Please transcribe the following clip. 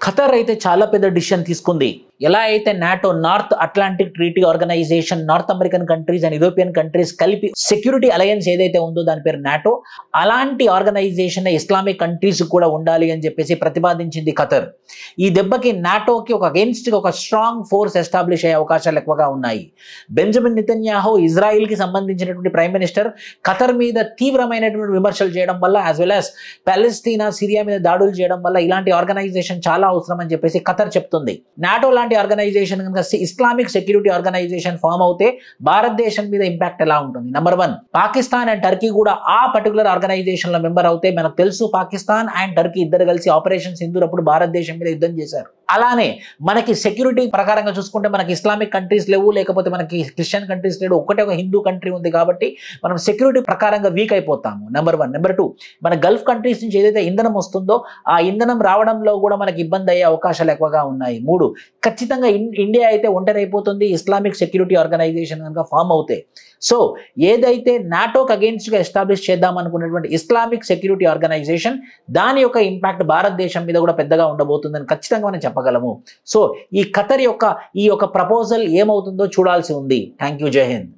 ఖతర్ అయితే చాలా పెద్ద డిసిషన్ తీసుకుంది. ఎలా అయితే NATO North Atlantic Treaty Organization North American countries and European countries కలిపి సెక్యూరిటీ అలయన్స్ ఏదైతే ఉందో దాని పేరు నాటో, అలాంటి ఆర్గనైజేషన్ ఇస్లామిక్ కంట్రీస్ కూడా ఉండాలి అని చెప్పేసి ప్రతిపాదించింది ఖతర్. ఈ దెబ్బకి నాటోకి ఒక అగెన్స్ట్ ఒక స్ట్రాంగ్ ఫోర్స్ ఎస్టాబ్లిష్ అయ్యే అవకాశాలు ఎక్కువగా ఉన్నాయి. బెంజమిన్ నెతన్యాహు ఇజ్రాయిల్కి సంబంధించినటువంటి ప్రైమ్ మినిస్టర్ ఖతర్ మీద తీవ్రమైనటువంటి విమర్శలు చేయడం వల్ల, యాజ్ వెల్ యాజ్ పాలస్తీనా సిరియా మీద దాడులు చేయడం వల్ల ఇలాంటి ఆర్గనైజేషన్ చాలా అవసరం అని చెప్పేసి ఖతర్ చెప్తుంది. నాటో లాంటి ఆర్గనైజేషన్ కనుక ఇస్లామిక్ సెక్యూరిటీ ఆర్గనైజేషన్ ఫామ్ అవుతే భారతదేశం మీద ఇంపాక్ట్ ఎలా ఉంటుంది? నెంబర్ 1, పాకిస్తాన్ అండ్ టర్కీ కూడా ఆ పర్టికులర్ ఆర్గనైజేషన్ లో మెంబర్ అవుతే మనకు తెలుసు పాకిస్తాన్ అండ్ టర్కీ ఇద్దరు కలిసి ఆపరేషన్ సింధూర్ అప్పుడు భారతదేశం మీద యుద్ధం చేశారు. అలానే మనకి సెక్యూరిటీ ప్రకారంగా చూసుకుంటే మనకి ఇస్లామిక్ కంట్రీస్ లేవు, లేకపోతే మనకి క్రిస్టియన్ కంట్రీస్ లేవు, ఒకటే ఒక హిందూ కంట్రీ ఉంది కాబట్టి మనం సెక్యూరిటీ ప్రకారంగా వీక్ అయిపోతాము. నెంబర్ 1. నెంబర్ 2, మన గల్ఫ్ కంట్రీస్ నుంచి ఏదైతే ఇంధనం వస్తుందో ఆ ఇంధనం రావడంలో కూడా మనకి ఇబ్బంది అయ్యే అవకాశాలు ఎక్కువగా ఉన్నాయి. 3, ఖచ్చితంగా ఇండియా అయితే ఒంటరి అయిపోతుంది ఇస్లామిక్ సెక్యూరిటీ ఆర్గనైజేషన్ కనుక ఫామ్ అవుతే. సో ఏదైతే నాటోకి అగెన్స్ట్ గా ఎస్టాబ్లిష్ చేద్దాం అనుకున్నటువంటి ఇస్లామిక్ సెక్యూరిటీ ఆర్గనైజేషన్ దాని యొక్క ఇంపాక్ట్ భారతదేశం మీద కూడా పెద్దగా ఉండబోతుందని ఖచ్చితంగా మనం చెప్పగలము. సో ఈ ఖతర్ యొక్క ఈ యొక్క ప్రపోజల్ ఏమవుతుందో చూడాల్సి ఉంది. Thank you. జై హింద్.